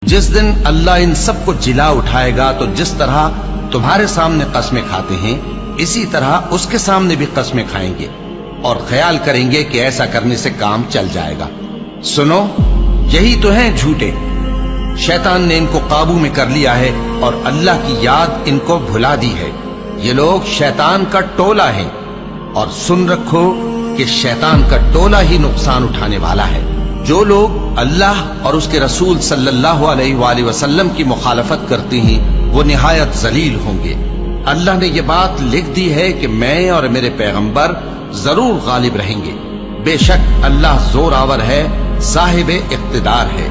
जिस दिन अल्लाह इन सबको जिला उठाएगा तो जिस तरह तुम्हारे सामने कस्में खाते हैं इसी तरह उसके सामने भी कस्में खाएंगे और ख्याल करेंगे कि ऐसा करने से काम चल जाएगा। सुनो, यही तो हैं झूठे। शैतान ने इनको काबू में कर लिया है और अल्लाह की याद इनको भुला दी है। ये लोग शैतान का टोला है और सुन रखो कि शैतान का टोला ही नुकसान उठाने वाला है। जो लोग अल्लाह और उसके रसूल सल्लल्लाहु अलैहि वसल्लम की मुखालफत करते हैं वो निहायत जलील होंगे। अल्लाह ने ये बात लिख दी है कि मैं और मेरे पैगंबर जरूर गालिब रहेंगे। बेशक अल्लाह जोरावर है, साहिब इख्तिदार है।